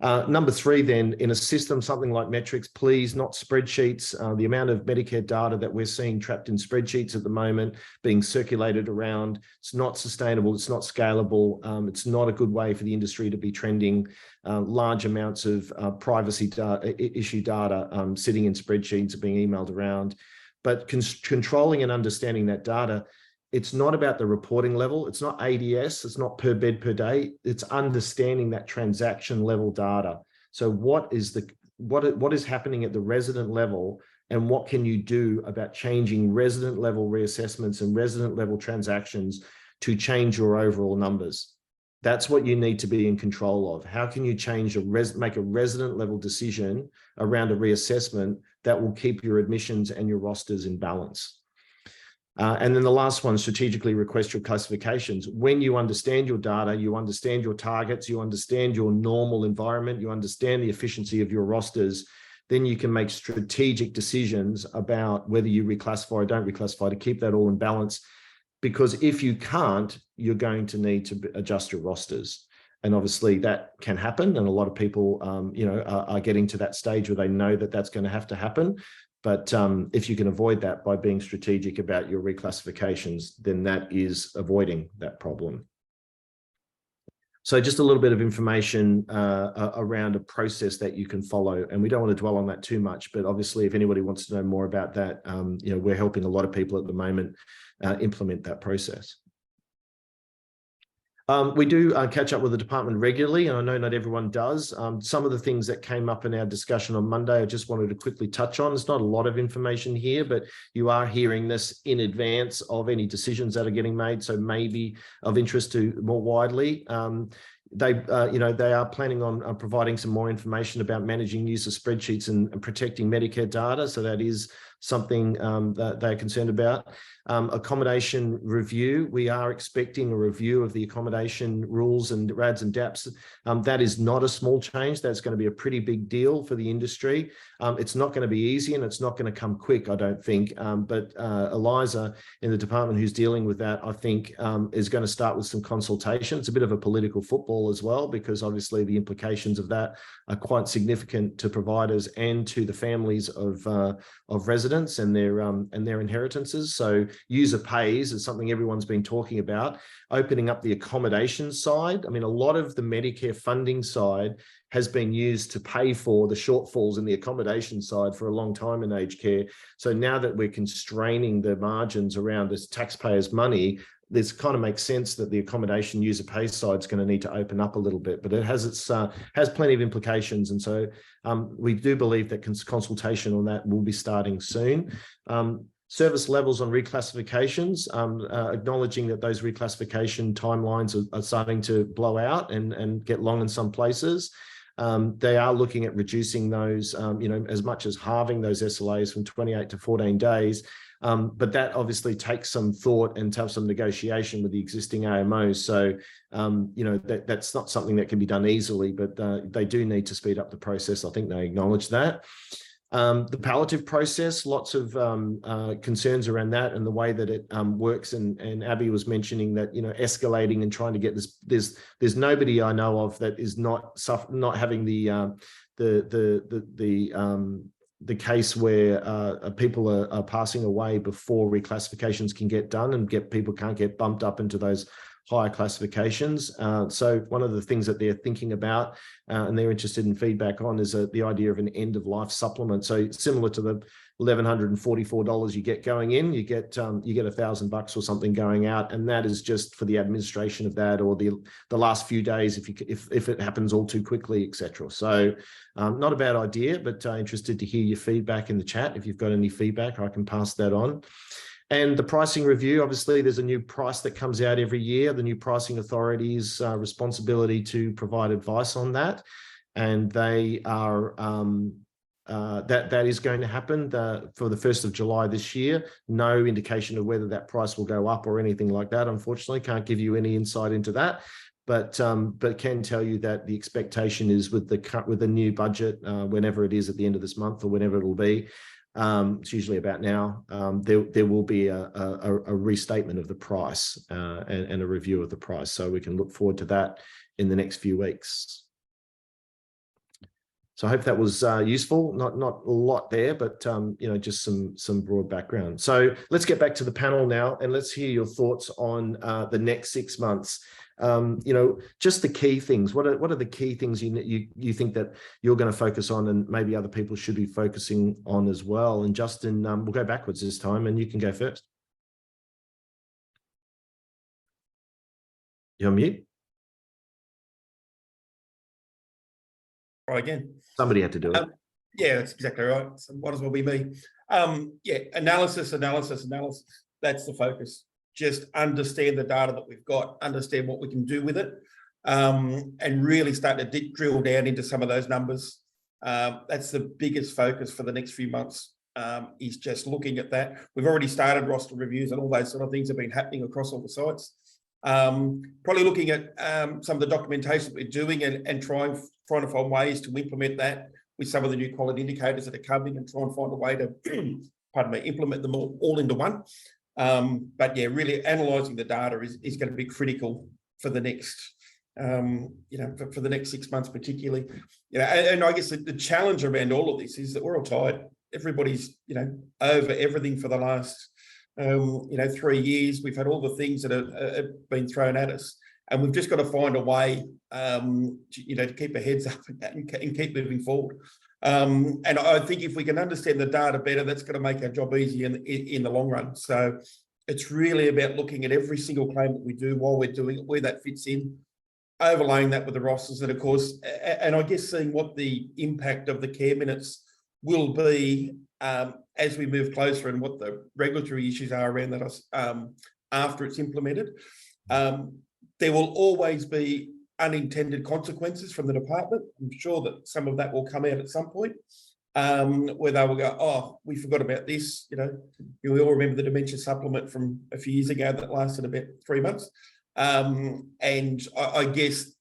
Number three, then, in a system, something like metrics, please, not spreadsheets. The amount of Medicare data that we're seeing trapped in spreadsheets at the moment being circulated around, it's not sustainable, it's not scalable, it's not a good way for the industry to be trending large amounts of privacy issue data sitting in spreadsheets, being emailed around. But controlling and understanding that data, it's not about the reporting level. It's not ADS. It's not per bed per day. It's understanding that transaction level data. So what is happening at the resident level, and what can you do about changing resident level reassessments and resident level transactions to change your overall numbers? That's what you need to be in control of. How can you change make a resident level decision around a reassessment that will keep your admissions and your rosters in balance? And then the last one, strategically request your classifications. When you understand your data, you understand your targets, you understand your normal environment, you understand the efficiency of your rosters, then you can make strategic decisions about whether you reclassify or don't reclassify to keep that all in balance. Because if you can't, you're going to need to adjust your rosters. And obviously that can happen. And a lot of people, are getting to that stage where they know that that's going to have to happen. But if you can avoid that by being strategic about your reclassifications, then that is avoiding that problem. So just a little bit of information around a process that you can follow. And we don't want to dwell on that too much, but obviously if anybody wants to know more about that, we're helping a lot of people at the moment implement that process. We do catch up with the department regularly, and I know not everyone does. Some of the things that came up in our discussion on Monday, I just wanted to quickly touch on. There's not a lot of information here, but you are hearing this in advance of any decisions that are getting made, so maybe of interest to more widely. They are planning on providing some more information about managing use of spreadsheets and protecting Medicare data. So that is something that they're concerned about. Accommodation review. We are expecting a review of the accommodation rules and RADs and DAPs. That is not a small change. That's going to be a pretty big deal for the industry. It's not going to be easy and it's not going to come quick, I don't think. But Eliza in the department who's dealing with that, I think, is going to start with some consultation. It's a bit of a political football as well, because obviously the implications of that are quite significant to providers and to the families of residents and their inheritances. So user pays is something everyone's been talking about. Opening up the accommodation side. I mean, a lot of the Medicare funding side has been used to pay for the shortfalls in the accommodation side for a long time in aged care. So now that we're constraining the margins around this taxpayers' money, this kind of makes sense that the accommodation user pay side is going to need to open up a little bit, but it has has plenty of implications. And so we do believe that consultation on that will be starting soon. Service levels on reclassifications, acknowledging that those reclassification timelines are starting to blow out and get long in some places. They are looking at reducing those, as much as halving those SLAs from 28 to 14 days. But that obviously takes some thought and to have some negotiation with the existing AMOs. So, that's not something that can be done easily, but they do need to speed up the process. I think they acknowledge that. The palliative process, lots of concerns around that and the way that it works. And Abby was mentioning that, escalating and trying to get this. There's nobody I know of that is not having the case where people are passing away before reclassifications can get done, and people can't get bumped up into those higher classifications. So one of the things that they're thinking about and they're interested in feedback on is the idea of an end of life supplement. So similar to the $1,144 you get going in, you get $1,000 or something going out, and that is just for the administration of that, or the last few days if it happens all too quickly, etc. So not a bad idea, but interested to hear your feedback in the chat. If you've got any feedback, I can pass that on. And the pricing review, obviously, there's a new price that comes out every year. The new pricing authority's responsibility to provide advice on that, and they are that is going to happen for the 1st of July this year. No indication of whether that price will go up or anything like that. Unfortunately, can't give you any insight into that. But can tell you that the expectation is with the new budget, whenever it is at the end of this month or whenever it will be. It's usually about now. There will be a restatement of the price and a review of the price, so we can look forward to that in the next few weeks. So I hope that was useful. Not a lot there, but just some broad background. So let's get back to the panel now, and let's hear your thoughts on the next 6 months. Just the key things. What are the key things you think that you're going to focus on, and maybe other people should be focusing on as well? And Justin, we'll go backwards this time, and you can go first. You're on mute. Try again. Somebody had to do it. Yeah, that's exactly right. So might as well be me. Analysis. That's the focus. Just understand the data that we've got, understand what we can do with it, and really start to drill down into some of those numbers. That's the biggest focus for the next few months, is just looking at that. We've already started roster reviews, and all those sort of things have been happening across all the sites. Probably looking at some of the documentation that we're doing and trying to find ways to implement that with some of the new quality indicators that are coming, and try and find a way to, implement them all into one. But yeah, really analysing the data is going to be critical for the next, for the next 6 months particularly. And I guess the challenge around all of this is that we're all tired. Everybody's, over everything for the last, 3 years. We've had all the things that have been thrown at us, and we've just got to find a way, to keep our heads up and keep moving forward. And I think if we can understand the data better, that's going to make our job easier in the long run. So it's really about looking at every single claim that we do while we're doing it, where that fits in, overlaying that with the rosters, and of course, and I guess seeing what the impact of the care minutes will be as we move closer, and what the regulatory issues are around that after it's implemented. There will always be unintended consequences from the department. I'm sure that some of that will come out at some point, where they will go, oh, we forgot about this. You all remember the dementia supplement from a few years ago that lasted about 3 months. And I guess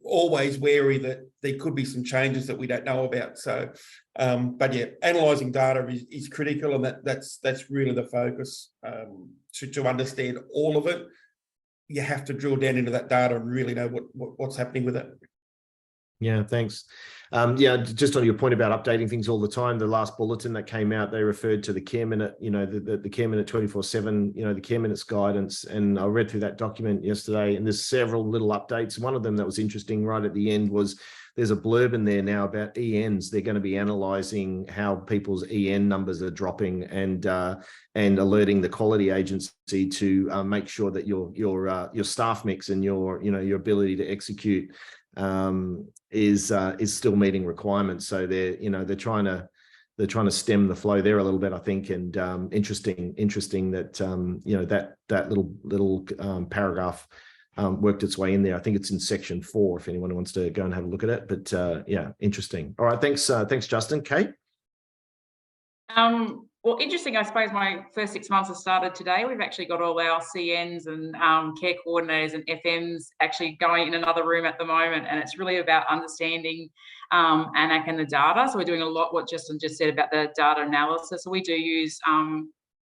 always wary that there could be some changes that we don't know about. So, but yeah, analysing data is critical, and that's really the focus. To understand all of it, you have to drill down into that data and really know what's happening with it. Yeah, thanks. Yeah, just on your point about updating things all the time, the last bulletin that came out, they referred to the Care Minute, you know, the Care Minute 24/7, you know, the Care Minutes guidance. And I read through that document yesterday, and there's several little updates. One of them that was interesting right at the end was there's a blurb in there now about ENs. They're going to be analysing how people's EN numbers are dropping and alerting the quality agency to make sure that your staff mix and your ability to execute is still meeting requirements. So they're trying to stem the flow there a little bit, I think. And interesting that that little paragraph worked its way in there. I think it's in section 4 if anyone wants to go and have a look at it. But yeah, interesting. All right, thanks Justin. Kate? Well, interesting, I suppose my first 6 months have started today. We've actually got all our CNs and care coordinators and FMs actually going in another room at the moment, and it's really about understanding ANAC and the data. So we're doing a lot what Justin just said about the data analysis. So we do use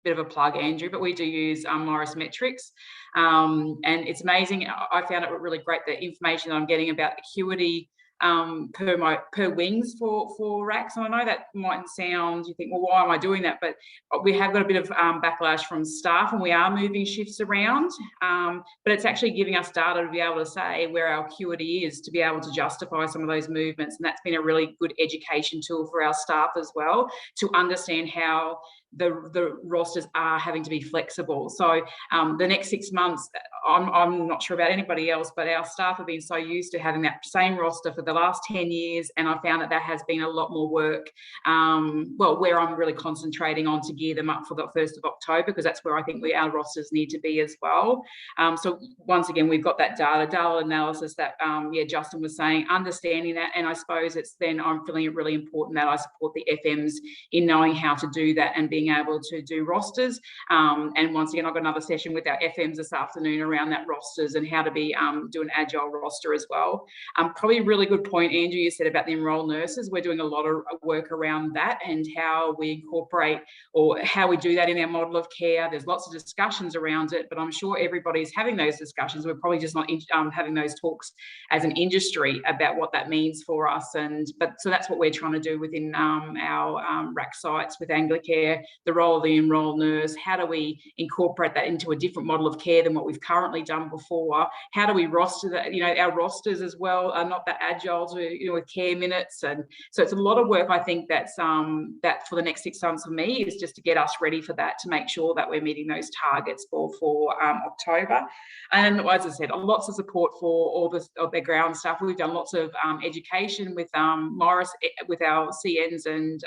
bit of a plug, Andrew, but we do use Mirus metrics, and it's amazing. I found it really great, the information that I'm getting about acuity per wings for racks. And I know that mightn't sound, you think, well, why am I doing that? But we have got a bit of backlash from staff, and we are moving shifts around, but it's actually giving us data to be able to say where our acuity is, to be able to justify some of those movements. And that's been a really good education tool for our staff as well, to understand how the rosters are having to be flexible. So the next 6 months, I'm not sure about anybody else, but our staff have been so used to having that same roster for the last 10 years. And I found that has been a lot more work, well, where I'm really concentrating on to gear them up for the 1st of October, because that's where I think our rosters need to be as well. So once again, we've got that data analysis that, Justin was saying, understanding that. And I suppose it's then I'm feeling it really important that I support the FMs in knowing how to do that and being able to do rosters. And once again, I've got another session with our FMs this afternoon around that rosters and how to be do an agile roster as well. Probably a really good point, Andrew, you said about the enrolled nurses. We're doing a lot of work around that and how we incorporate or how we do that in our model of care. There's lots of discussions around it, but I'm sure everybody's having those discussions. We're probably just not having those talks as an industry about what that means for us. So that's what we're trying to do within our RAC sites with Anglicare, the role of the enrolled nurse. How do we incorporate that into a different model of care than what we've currently done before? How do we roster that? Our rosters as well are not that agile to, with care minutes. And so it's a lot of work. I think that's that for the next 6 months for me is just to get us ready for that, to make sure that we're meeting those targets for October. And as I said, lots of support for all of their ground staff. We've done lots of education with Mirus, with our CNs and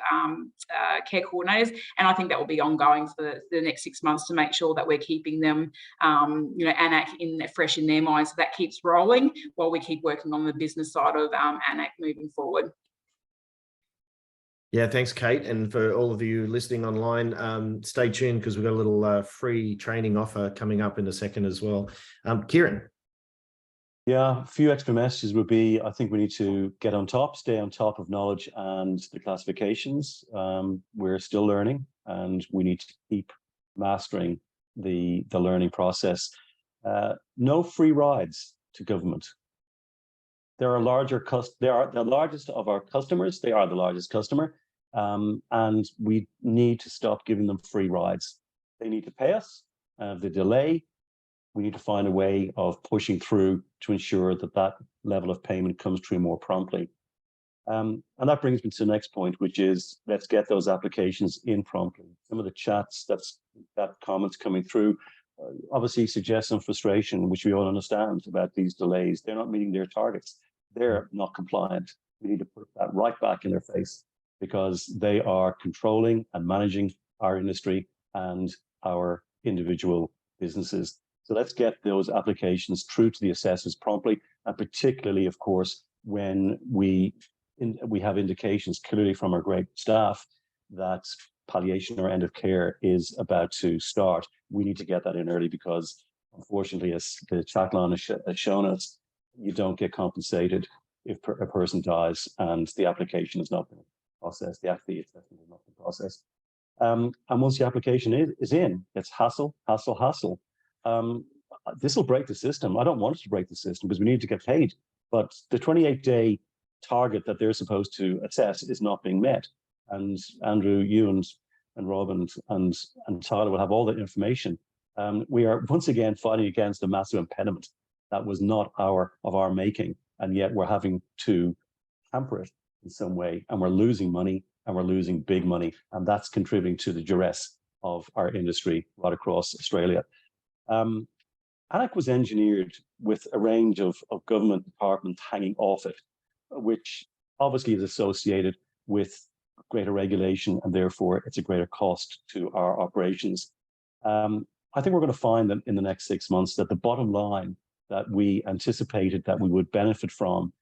care coordinators, and I think that will be ongoing for the next 6 months to make sure that we're keeping them, ANAC fresh in their minds. So that keeps rolling while we keep working on the business side of ANAC moving forward. Yeah, thanks, Kate. And for all of you listening online, stay tuned because we've got a little free training offer coming up in a second as well. Kieran. Yeah, a few extra messages would be, I think we need to get on top, stay on top of knowledge and the classifications. We're still learning and we need to keep mastering the learning process. No free rides to government. They are the largest of our customers. They are the largest customer, and we need to stop giving them free rides. They need to pay us. The delay, we need to find a way of pushing through to ensure that that level of payment comes through more promptly. And that brings me to the next point, which is let's get those applications in promptly. Some of the chats, that comments coming through, obviously suggest some frustration, which we all understand about these delays. They're not meeting their targets. They're not compliant. We need to put that right back in their face because they are controlling and managing our industry and our individual businesses. So let's get those applications through to the assessors promptly, and particularly, of course, when we have indications clearly from our great staff that palliation or end of care is about to start. We need to get that in early because, unfortunately, as the chat line has shown us, you don't get compensated if a person dies and the application has not been processed, the assessment has not been processed. And once the application is in, it's hassle. This will break the system. I don't want it to break the system because we need to get paid. But the 28-day target that they're supposed to assess is not being met. And Andrew, you and Rob and Tyler will have all that information. We are once again fighting against a massive impediment that was not of our making, and yet we're having to hamper it in some way, and we're losing money, and we're losing big money, and that's contributing to the duress of our industry right across Australia. ANAC was engineered with a range of government departments hanging off it, which obviously is associated with greater regulation, and therefore it's a greater cost to our operations. I think we're going to find that in the next 6 months that the bottom line that we anticipated that we would benefit from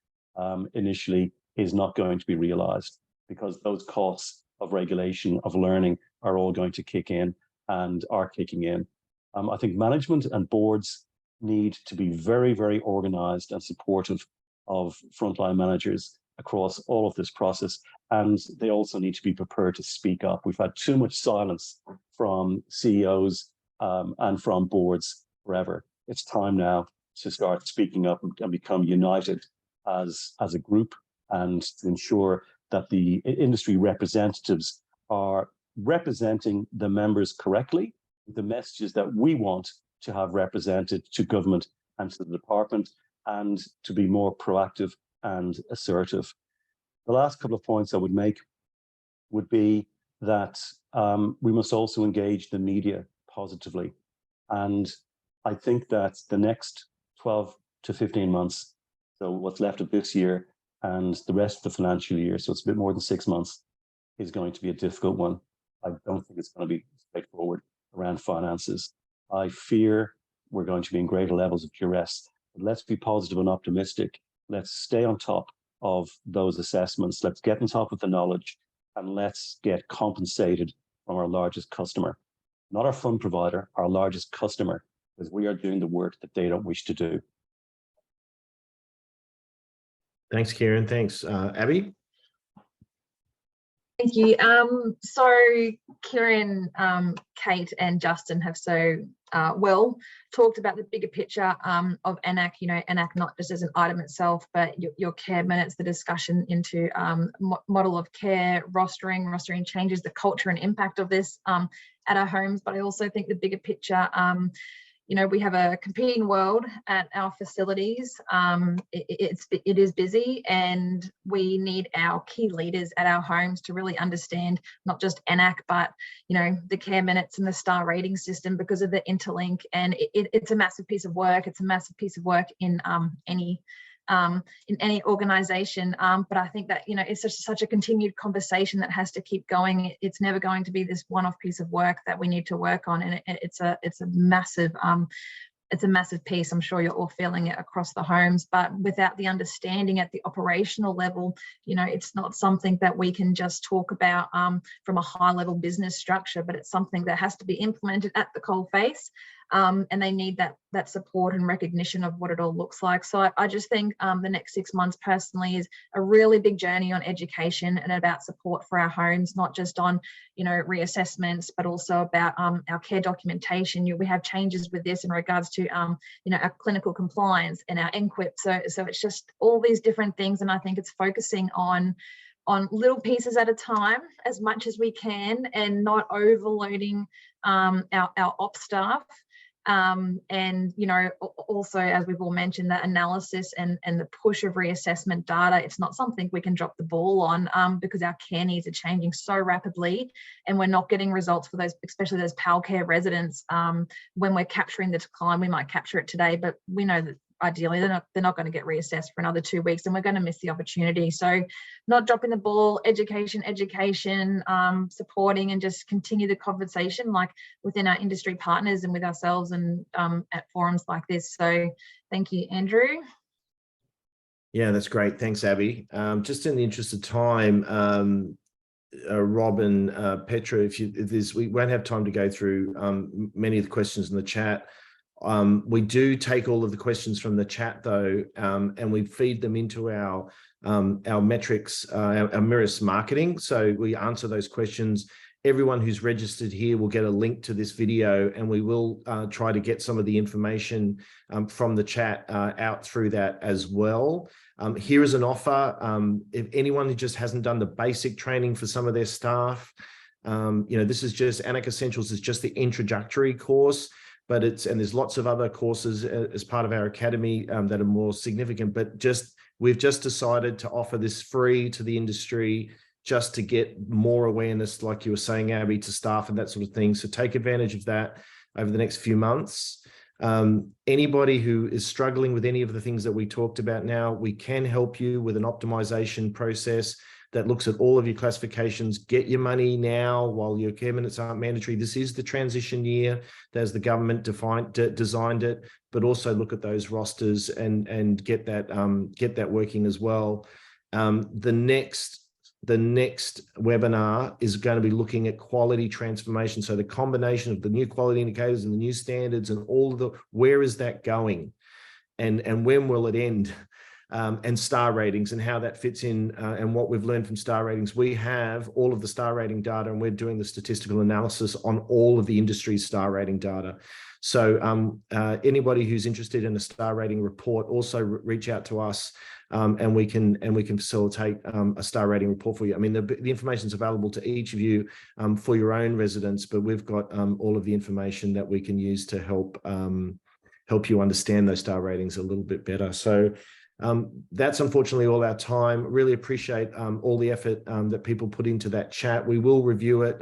initially is not going to be realized, because those costs of regulation, of learning, are all going to kick in and are kicking in. I think management and boards need to be very, very organized and supportive of frontline managers across all of this process, and they also need to be prepared to speak up. We've had too much silence from CEOs and from boards forever. It's time now to start speaking up and become united as a group, and to ensure that the industry representatives are representing the members correctly, the messages that we want to have represented to government and to the department, and to be more proactive and assertive. The last couple of points I would make would be that we must also engage the media positively. And I think that the next 12 to 15 months, so what's left of this year and the rest of the financial year, so it's a bit more than 6 months, is going to be a difficult one. I don't think it's going to be straightforward around finances. I fear we're going to be in greater levels of duress. But let's be positive and optimistic. Let's stay on top of those assessments. Let's get on top of the knowledge, and let's get compensated from our largest customer. Not our fund provider, our largest customer, because we are doing the work that they don't wish to do. Thanks, Kieran. Thanks, Abby. Thank you. So Kieran, Kate and Justin have so well talked about the bigger picture of ANAC, ANAC not just as an item itself, but your care minutes, the discussion into model of care, rostering changes, the culture and impact of this at our homes. But I also think the bigger picture, we have a competing world at our facilities. It is busy, and we need our key leaders at our homes to really understand not just ANAC, but the care minutes and the star rating system, because of the interlink. And it's a massive piece of work. It's a massive piece of work in any organization, but I think that it's such a continued conversation that has to keep going. It's never going to be this one-off piece of work that we need to work on, and it's a massive piece. I'm sure you're all feeling it across the homes, but without the understanding at the operational level, it's not something that we can just talk about from a high-level business structure, but it's something that has to be implemented at the coalface. And they need that support and recognition of what it all looks like. So I just think the next 6 months personally is a really big journey on education and about support for our homes, not just on reassessments, but also about our care documentation. We have changes with this in regards to our clinical compliance and our NQIP. So it's just all these different things, and I think it's focusing on little pieces at a time as much as we can, and not overloading our ops staff. And also, as we've all mentioned, that analysis and the push of reassessment data, it's not something we can drop the ball on, because our care needs are changing so rapidly, and we're not getting results for those, especially those PAL care residents. When we're capturing the decline, we might capture it today, but we know that ideally they're not going to get reassessed for another 2 weeks, and we're going to miss the opportunity. So not dropping the ball, education, supporting, and just continue the conversation like within our industry partners and with ourselves, and at forums like this. So thank you, Andrew. Yeah, that's great. Thanks, Abby. Just in the interest of time, Rob and Petra, we won't have time to go through many of the questions in the chat. We do take all of the questions from the chat though, and we feed them into our metrics, our Mirus marketing. So we answer those questions, everyone who's registered here will get a link to this video, and we will try to get some of the information from the chat out through that as well. Here is an offer. If anyone who just hasn't done the basic training for some of their staff, this is just ANAC Essentials is just the introductory course, but and there's lots of other courses as part of our academy that are more significant, but we've just decided to offer this free to the industry, just to get more awareness, like you were saying, Abby, to staff and that sort of thing. So take advantage of that over the next few months. Anybody who is struggling with any of the things that we talked about now, we can help you with an optimization process that looks at all of your classifications. Get your money now while your care minutes aren't mandatory. This is the transition year as the government designed it, but also look at those rosters and get that working as well. The next webinar is going to be looking at quality transformation. So the combination of the new quality indicators and the new standards and all of where is that going, and when will it end, and star ratings and how that fits in, and what we've learned from star ratings. We have all of the star rating data, and we're doing the statistical analysis on all of the industry's star rating data. So anybody who's interested in a star rating report, also reach out to us. And we can facilitate a star rating report for you. I mean, the information is available to each of you for your own residents, but we've got all of the information that we can use to help you understand those star ratings a little bit better. So that's unfortunately all our time. Really appreciate all the effort that people put into that chat. We will review it.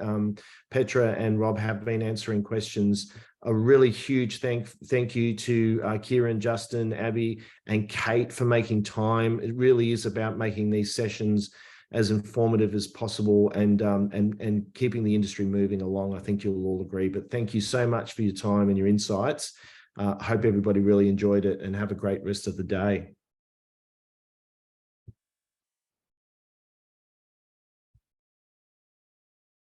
Petra and Rob have been answering questions. A really huge thank you to Kieran, Justin, Abby, and Kate for making time. It really is about making these sessions as informative as possible and keeping the industry moving along. I think you'll all agree. But thank you so much for your time and your insights. I hope everybody really enjoyed it, and have a great rest of the day.